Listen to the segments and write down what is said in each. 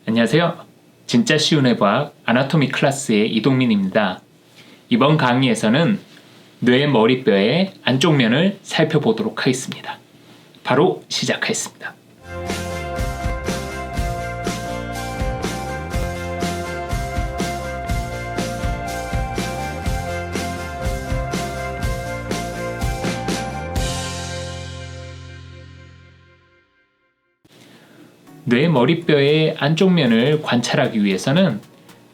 안녕하세요. 진짜 쉬운 해부학 아나토미 클래스의 이동민입니다. 이번 강의에서는 뇌 머리뼈의 안쪽 면을 살펴보도록 하겠습니다. 바로 시작하겠습니다. 뇌 머리뼈의 안쪽 면을 관찰하기 위해서는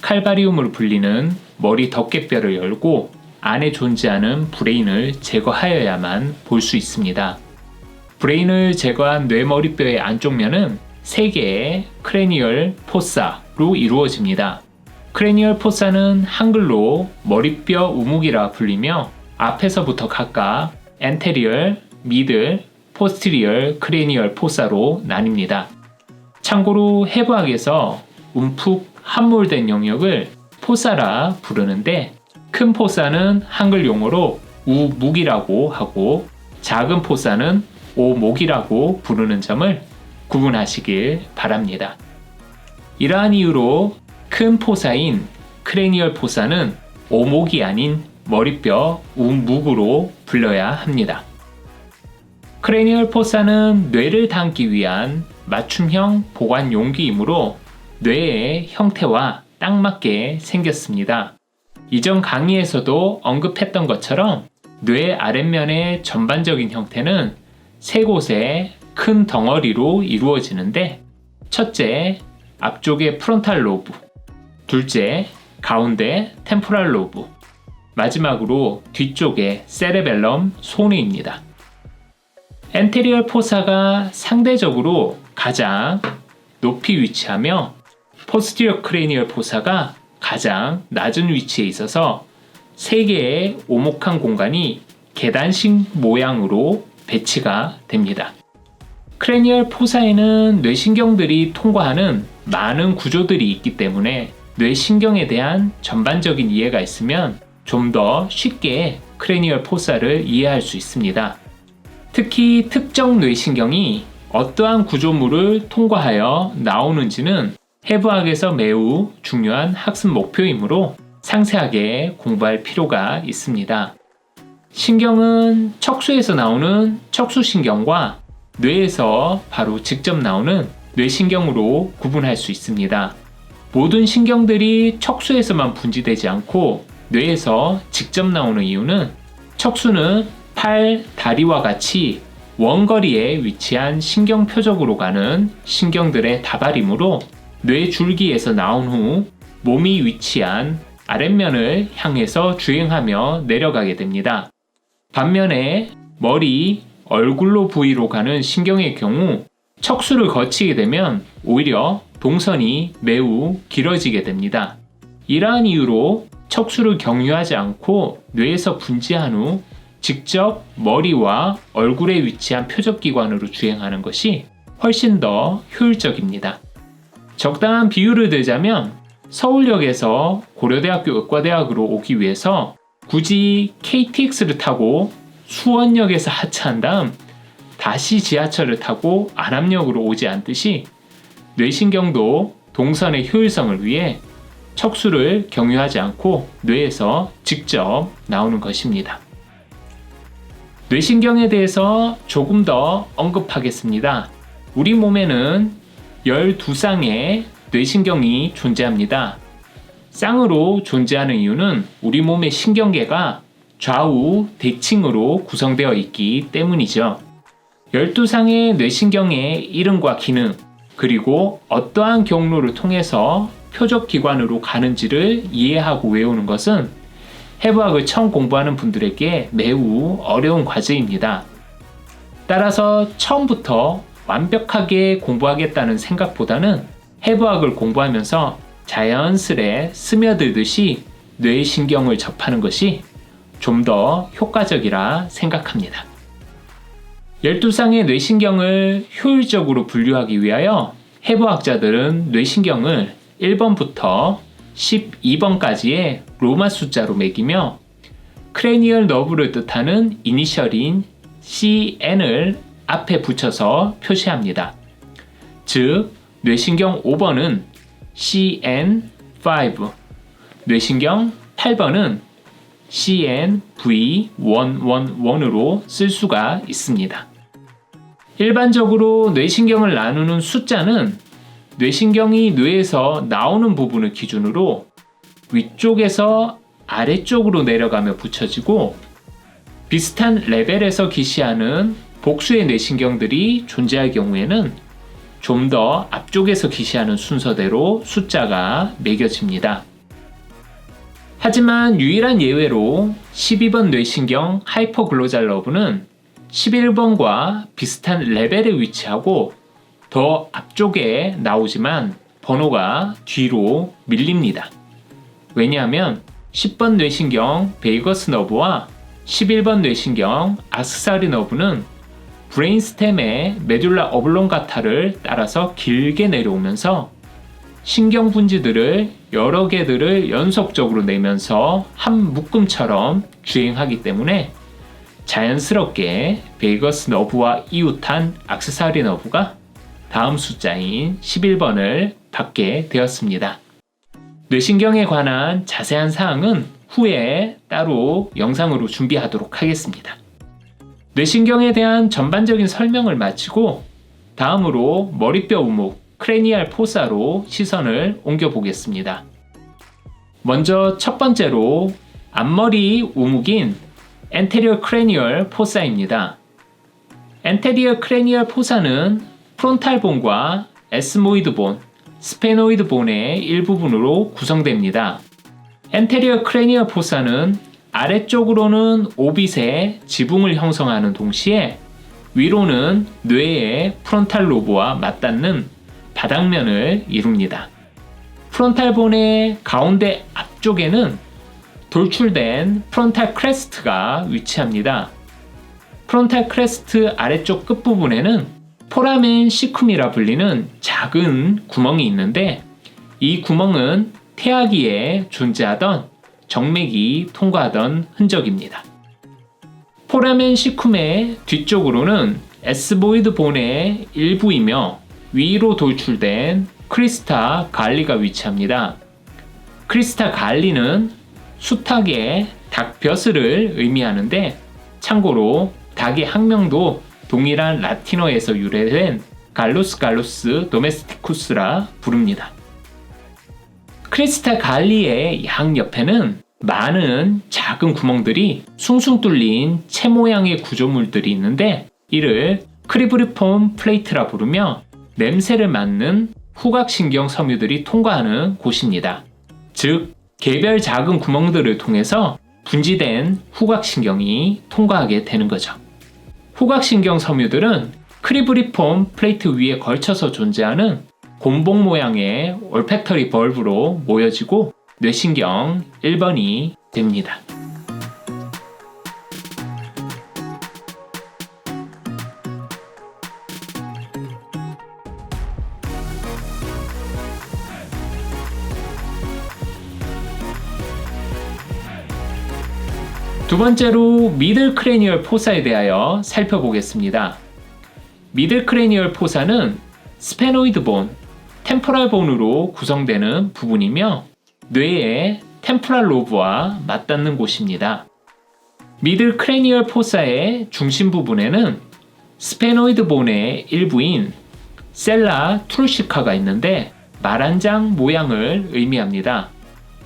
칼바리움으로 불리는 머리 덮개뼈를 열고 안에 존재하는 브레인을 제거하여야만 볼 수 있습니다. 브레인을 제거한 뇌 머리뼈의 안쪽 면은 3개의 크레니얼 포사로 이루어집니다. 크레니얼 포사는 한글로 머리뼈 우묵이라 불리며 앞에서부터 각각 엔테리얼, 미들, 포스티리얼 크레니얼 포사로 나뉩니다. 참고로 해부학에서 움푹 함몰된 영역을 포사라 부르는데 큰 포사는 한글 용어로 우묵이라고 하고 작은 포사는 오목이라고 부르는 점을 구분하시길 바랍니다. 이러한 이유로 큰 포사인 크레니얼 포사는 오목이 아닌 머리뼈 우묵으로 불려야 합니다. 크레니얼 포사는 뇌를 담기 위한 맞춤형 보관 용기이므로 뇌의 형태와 딱 맞게 생겼습니다. 이전 강의에서도 언급했던 것처럼 뇌 아랫면의 전반적인 형태는 3곳의 큰 덩어리로 이루어지는데 첫째, 앞쪽의 프론탈 로브, 둘째, 가운데 템포랄 로브, 마지막으로 뒤쪽의 세레벨럼 소뇌입니다. 엔테리얼 포사가 상대적으로 가장 높이 위치하며 포스티리어 크레니얼 포사가 가장 낮은 위치에 있어서 3개의 오목한 공간이 계단식 모양으로 배치가 됩니다. 크레니얼 포사에는 뇌신경들이 통과하는 많은 구조들이 있기 때문에 뇌신경에 대한 전반적인 이해가 있으면 좀 더 쉽게 크레니얼 포사를 이해할 수 있습니다. 특히 특정 뇌신경이 어떠한 구조물을 통과하여 나오는지는 해부학에서 매우 중요한 학습 목표이므로 상세하게 공부할 필요가 있습니다. 신경은 척수에서 나오는 척수신경과 뇌에서 바로 직접 나오는 뇌신경으로 구분할 수 있습니다. 모든 신경들이 척수에서만 분지되지 않고 뇌에서 직접 나오는 이유는 척수는 팔, 다리와 같이 원거리에 위치한 신경 표적으로 가는 신경들의 다발이므로 뇌 줄기에서 나온 후 몸이 위치한 아랫면을 향해서 주행하며 내려가게 됩니다. 반면에 머리, 얼굴로 부위로 가는 신경의 경우 척수를 거치게 되면 오히려 동선이 매우 길어지게 됩니다. 이러한 이유로 척수를 경유하지 않고 뇌에서 분지한 후 직접 머리와 얼굴에 위치한 표적기관으로 주행하는 것이 훨씬 더 효율적입니다. 적당한 비유를 들자면 서울역에서 고려대학교 의과대학으로 오기 위해서 굳이 KTX를 타고 수원역에서 하차한 다음 다시 지하철을 타고 안암역으로 오지 않듯이 뇌신경도 동선의 효율성을 위해 척수를 경유하지 않고 뇌에서 직접 나오는 것입니다. 뇌신경에 대해서 조금 더 언급하겠습니다. 우리 몸에는 12쌍의 뇌신경이 존재합니다. 쌍으로 존재하는 이유는 우리 몸의 신경계가 좌우 대칭으로 구성되어 있기 때문이죠. 12쌍의 뇌신경의 이름과 기능, 그리고 어떠한 경로를 통해서 표적기관으로 가는지를 이해하고 외우는 것은 해부학을 처음 공부하는 분들에게 매우 어려운 과제입니다. 따라서 처음부터 완벽하게 공부하겠다는 생각보다는 해부학을 공부하면서 자연스레 스며들듯이 뇌신경을 접하는 것이 좀 더 효과적이라 생각합니다. 12쌍의 뇌신경을 효율적으로 분류하기 위하여 해부학자들은 뇌신경을 1번부터 12번까지의 로마 숫자로 매기며 크레니얼 너브를 뜻하는 이니셜인 CN을 앞에 붙여서 표시합니다. 즉, 뇌신경 5번은 CN5, 뇌신경 8번은 CNV111으로 쓸 수가 있습니다. 일반적으로 뇌신경을 나누는 숫자는 뇌신경이 뇌에서 나오는 부분을 기준으로 위쪽에서 아래쪽으로 내려가며 붙여지고 비슷한 레벨에서 기시하는 복수의 뇌신경들이 존재할 경우에는 좀 더 앞쪽에서 기시하는 순서대로 숫자가 매겨집니다. 하지만 유일한 예외로 12번 뇌신경 하이퍼글로잘 너브는 11번과 비슷한 레벨에 위치하고 더 앞쪽에 나오지만 번호가 뒤로 밀립니다. 왜냐하면 10번 뇌신경 베이거스 너브와 11번 뇌신경 아스사리 너브는 브레인스템의 메듈라 오블롱가타를 따라서 길게 내려오면서 신경 분지들을 여러 개들을 연속적으로 내면서 한 묶음처럼 주행하기 때문에 자연스럽게 베이거스 너브와 이웃한 악세사리 너브가 다음 숫자인 11번을 받게 되었습니다. 뇌신경에 관한 자세한 사항은 후에 따로 영상으로 준비하도록 하겠습니다. 뇌신경에 대한 전반적인 설명을 마치고 다음으로 머리뼈 우묵, 크레니얼 포사로 시선을 옮겨보겠습니다. 먼저 첫 번째로 앞머리 우묵인 엔테리어 크레니얼 포사입니다. 엔테리어 크레니얼 포사는 프론탈 본과 에스모이드 본, 스페노이드 본의 일부분으로 구성됩니다. 엔테리어 크레니얼 포사는 아래쪽으로는 오빗의 지붕을 형성하는 동시에 위로는 뇌의 프론탈 로브와 맞닿는 바닥면을 이룹니다. 프론탈 본의 가운데 앞쪽에는 돌출된 프론탈 크레스트가 위치합니다. 프론탈 크레스트 아래쪽 끝부분에는 포라멘 시쿰이라 불리는 작은 구멍이 있는데 이 구멍은 태아기에 존재하던 정맥이 통과하던 흔적입니다. 포라멘 시쿰의 뒤쪽으로는 에스보이드 본의 일부이며 위로 돌출된 크리스타 갈리가 위치합니다. 크리스타 갈리는 수탉의 닭벼슬을 의미하는데 참고로 닭의 학명도 동일한 라틴어에서 유래된 갈루스 도메스티쿠스라 부릅니다. 크리스타 갈리의 양옆에는 많은 작은 구멍들이 숭숭 뚫린 채 모양의 구조물들이 있는데 이를 크리브리폼 플레이트라 부르며 냄새를 맡는 후각신경 섬유들이 통과하는 곳입니다. 즉, 개별 작은 구멍들을 통해서 분지된 후각신경이 통과하게 되는 거죠. 후각신경 섬유들은 크리브리폼 플레이트 위에 걸쳐서 존재하는 곤봉 모양의 올팩터리 벌브로 모여지고 뇌신경 1번이 됩니다. 두 번째로 미들 크레니얼 포사에 대하여 살펴보겠습니다. 미들 크레니얼 포사는 스페노이드 본, 템포랄 본으로 구성되는 부분이며 뇌의 템포랄 로브와 맞닿는 곳입니다. 미들 크레니얼 포사의 중심 부분에는 스페노이드 본의 일부인 셀라 투르시카가 있는데 말 한 장 모양을 의미합니다.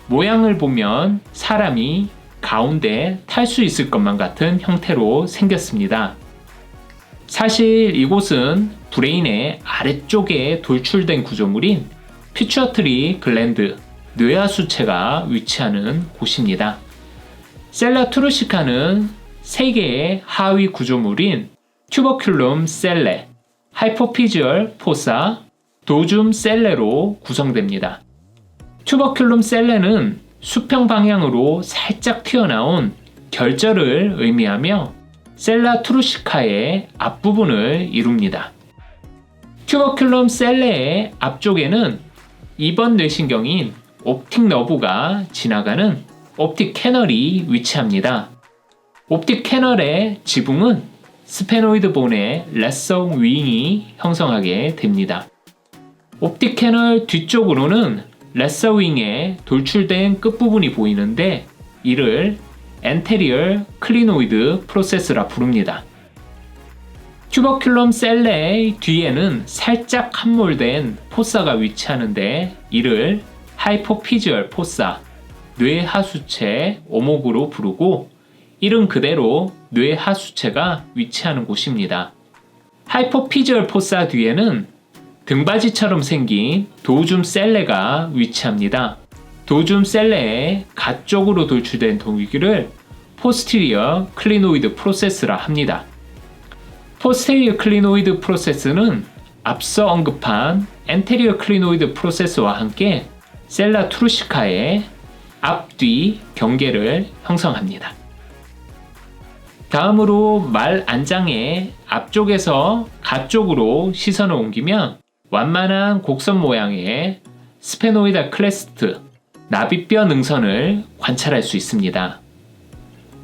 모양을 보면 사람이 가운데 탈 수 있을 것만 같은 형태로 생겼습니다. 사실 이곳은 브레인의 아래쪽에 돌출된 구조물인 피추어트리 글랜드, 뇌하수체가 위치하는 곳입니다. 셀라 투르시카는 3개의 하위 구조물인 튜버큘럼 셀레, 하이포피지얼 포사, 도줌 셀레로 구성됩니다. 튜버큘럼 셀레는 수평 방향으로 살짝 튀어나온 결절을 의미하며 셀라 투르시카의 앞부분을 이룹니다. 튜버큘럼 셀레의 앞쪽에는 2번 뇌신경인 옵틱 너브가 지나가는 옵틱 캐널이 위치합니다. 옵틱 캐널의 지붕은 스페노이드 본의 레서 윙이 형성하게 됩니다. 옵틱 캐널 뒤쪽으로는 레서윙에 돌출된 끝부분이 보이는데 이를 엔테리얼 클리노이드 프로세스라 부릅니다. 튜버큘럼 셀레의 뒤에는 살짝 함몰된 포사가 위치하는데 이를 하이포피지얼 포사, 뇌하수체 오목으로 부르고 이름 그대로 뇌하수체가 위치하는 곳입니다. 하이포피지얼 포사 뒤에는 등받이처럼 생긴 도줌 셀레가 위치합니다. 도줌 셀레의 가쪽으로 돌출된 동기를 포스티리어 클리노이드 프로세스라 합니다. 포스테리어 클리노이드 프로세스는 앞서 언급한 엔테리어 클리노이드 프로세스와 함께 셀라 투르시카의 앞뒤 경계를 형성합니다. 다음으로 말 안장의 앞쪽에서 가쪽으로 시선을 옮기면 완만한 곡선 모양의 스페노이다 크레스트, 나비뼈 능선을 관찰할 수 있습니다.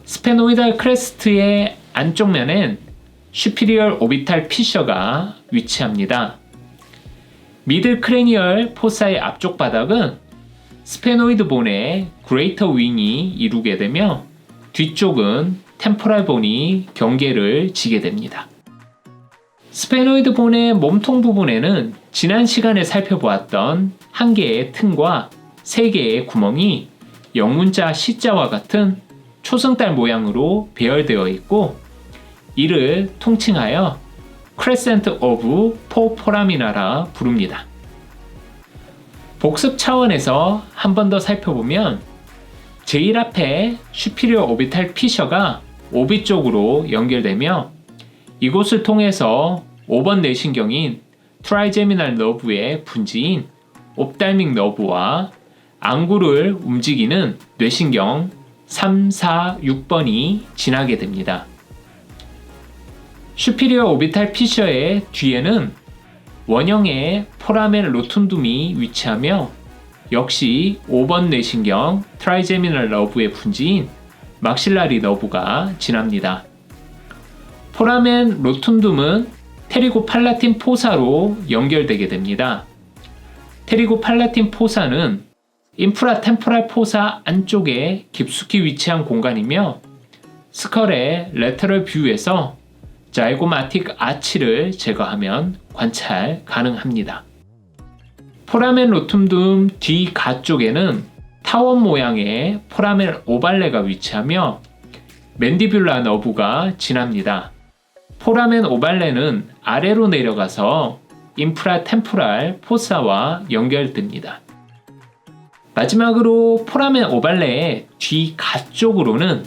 스페노이다 크레스트의 안쪽 면엔 슈피리얼 오비탈 피셔가 위치합니다. 미들 크레니얼 포사의 앞쪽 바닥은 스페노이드 본의 그레이터 윙이 이루게 되며 뒤쪽은 템포랄 본이 경계를 지게 됩니다. 스페노이드 본의 몸통 부분에는 지난 시간에 살펴보았던 한 개의 틈과 세 개의 구멍이 영문자 C자와 같은 초승달 모양으로 배열되어 있고 이를 통칭하여 크레센트 오브 포포라미나라 부릅니다. 복습 차원에서 한 번 더 살펴보면 제일 앞에 슈피리어 오비탈 피셔가 오비 쪽으로 연결되며 이곳을 통해서 5번 뇌신경인 트라이제미널 너브의 분지인 옵달믹 너브와 안구를 움직이는 뇌신경 3, 4, 6번이 지나게 됩니다. 슈피리어 오비탈 피셔의 뒤에는 원형의 포라멘 로툰둠이 위치하며 역시 5번 뇌신경 트라이제미널 너브의 분지인 막실라리 너브가 지납니다. 포라멘 로툰둠은 테리고 팔라틴 포사로 연결되게 됩니다. 테리고 팔라틴 포사는 인프라 템포랄 포사 안쪽에 깊숙이 위치한 공간이며 스컬의 레터럴 뷰에서 자이고마틱 아치를 제거하면 관찰 가능합니다. 포라멘 로툼둠 뒤 가쪽에는 타원 모양의 포라멘 오발레가 위치하며 맨디뷸라 너브가 지납니다. 포라멘 오발레는 아래로 내려가서 인프라 템포랄 포사와 연결됩니다. 마지막으로 포라멘 오발레의 뒤 가쪽으로는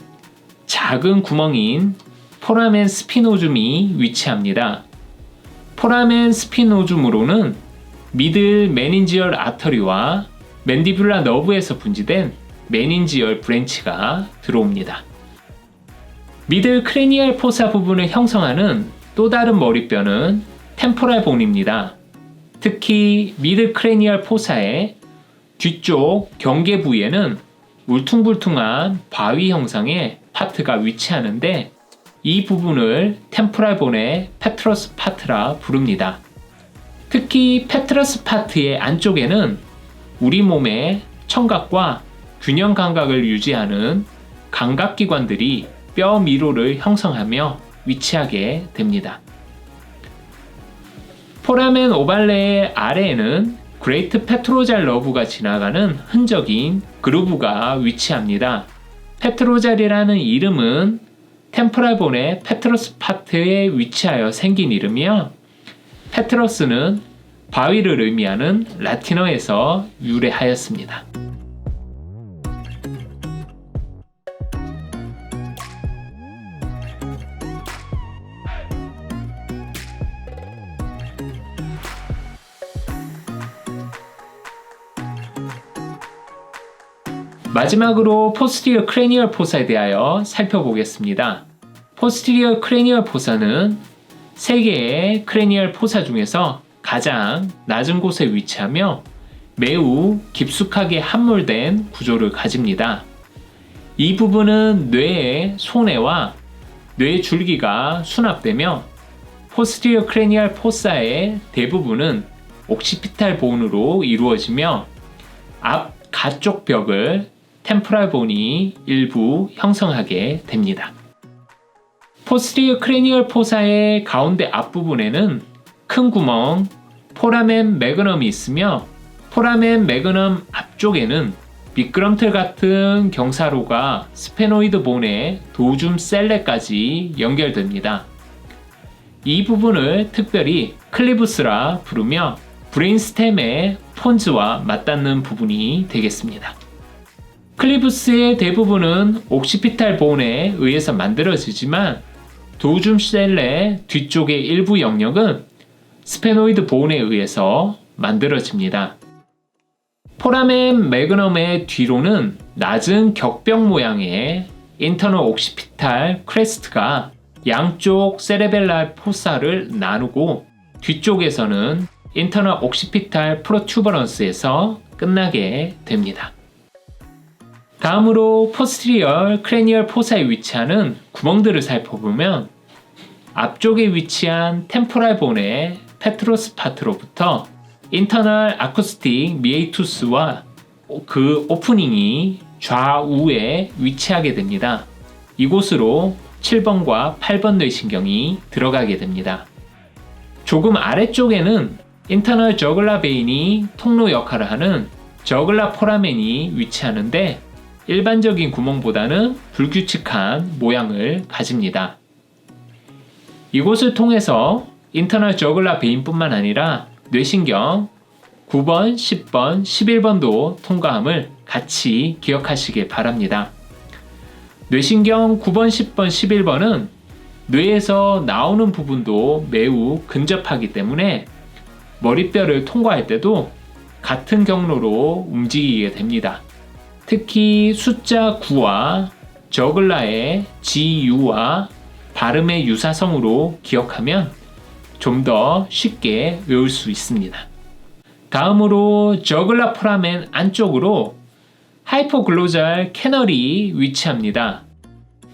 작은 구멍인 포라멘 스피노줌이 위치합니다. 포라멘 스피노줌으로는 미들 메닌지얼 아터리와 맨디뷸라 너브에서 분지된 메닌지얼 브랜치가 들어옵니다. 미들 크레니얼 포사 부분을 형성하는 또 다른 머리뼈는 템포랄 본입니다. 특히 미들 크레니얼 포사의 뒤쪽 경계 부위에는 울퉁불퉁한 바위 형상의 파트가 위치하는데 이 부분을 템포랄 본의 페트러스 파트라 부릅니다. 특히 페트러스 파트의 안쪽에는 우리 몸의 청각과 균형 감각을 유지하는 감각기관들이 뼈 미로를 형성하며 위치하게 됩니다. 포라멘 오발레의 아래에는 그레이트 페트로잘 너브가 지나가는 흔적인 그루브가 위치합니다. 페트로잘이라는 이름은 템포랄 본의 페트러스 파트에 위치하여 생긴 이름이며 페트러스는 바위를 의미하는 라틴어에서 유래하였습니다. 마지막으로 포스티리어 크레니얼 포사에 대하여 살펴보겠습니다. 포스티리어 크레니얼 포사는 3개의 크레니얼 포사 중에서 가장 낮은 곳에 위치하며 매우 깊숙하게 함몰된 구조를 가집니다. 이 부분은 뇌의 소뇌와 뇌 줄기가 수납되며 포스티리어 크레니얼 포사의 대부분은 옥시피탈 본으로 이루어지며 앞 가쪽 벽을 템포랄 본이 일부 형성하게 됩니다. 포스티리어 크레니얼 포사의 가운데 앞부분에는 큰 구멍 포라멘 매그넘이 있으며 포라멘 매그넘 앞쪽에는 미끄럼틀 같은 경사로가 스페노이드 본의 도줌 셀레까지 연결됩니다. 이 부분을 특별히 클리부스라 부르며 브레인스템의 폰즈와 맞닿는 부분이 되겠습니다. 클리부스의 대부분은 옥시피탈 본에 의해서 만들어지지만 도줌 셀레 뒤쪽의 일부 영역은 스페노이드 본에 의해서 만들어집니다. 포라멘 매그넘의 뒤로는 낮은 격벽 모양의 인터널 옥시피탈 크레스트가 양쪽 세레벨랄 포사를 나누고 뒤쪽에서는 인터널 옥시피탈 프로튜버런스에서 끝나게 됩니다. 다음으로 포스티리얼 크레니얼 포사에 위치하는 구멍들을 살펴보면 앞쪽에 위치한 템포랄 본의 페트로스 파트로부터 인터널 아쿠스틱 미에이투스와 그 오프닝이 좌우에 위치하게 됩니다. 이곳으로 7번과 8번 뇌신경이 들어가게 됩니다. 조금 아래쪽에는 인터널 저글라 베인이 통로 역할을 하는 저글라 포라멘이 위치하는데 일반적인 구멍보다는 불규칙한 모양을 가집니다. 이곳을 통해서 인터널 저글라 베인뿐만 아니라 뇌신경 9번, 10번, 11번도 통과함을 같이 기억하시길 바랍니다. 뇌신경 9번, 10번, 11번은 뇌에서 나오는 부분도 매우 근접하기 때문에 머리뼈를 통과할 때도 같은 경로로 움직이게 됩니다. 특히 숫자 9와 저글라의 GU와 발음의 유사성으로 기억하면 좀 더 쉽게 외울 수 있습니다. 다음으로 저글라 포라멘 안쪽으로 하이포글로잘 캐널이 위치합니다.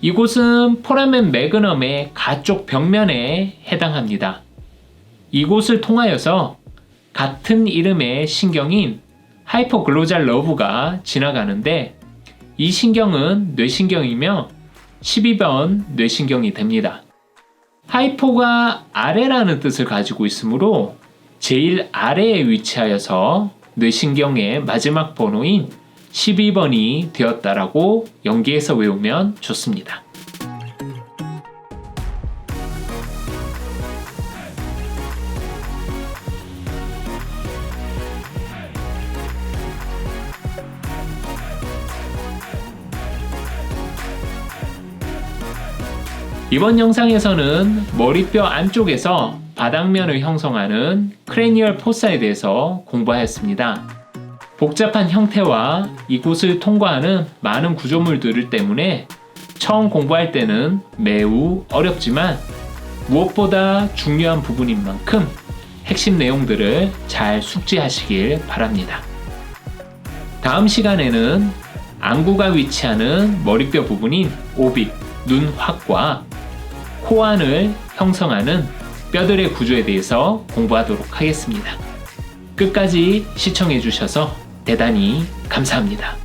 이곳은 포라멘 매그넘의 가쪽 벽면에 해당합니다. 이곳을 통하여서 같은 이름의 신경인 하이포글로잘 러브가 지나가는데 이 신경은 뇌신경이며 12번 뇌신경이 됩니다. 하이포가 아래라는 뜻을 가지고 있으므로 제일 아래에 위치하여서 뇌신경의 마지막 번호인 12번이 되었다라고 연기해서 외우면 좋습니다. 이번 영상에서는 머리뼈 안쪽에서 바닥면을 형성하는 크레니얼 포사에 대해서 공부하였습니다. 복잡한 형태와 이곳을 통과하는 많은 구조물들 때문에 처음 공부할 때는 매우 어렵지만 무엇보다 중요한 부분인 만큼 핵심 내용들을 잘 숙지하시길 바랍니다. 다음 시간에는 안구가 위치하는 머리뼈 부분인 오빅, 눈확과 코 안을 형성하는 뼈들의 구조에 대해서 공부하도록 하겠습니다. 끝까지 시청해 주셔서 대단히 감사합니다.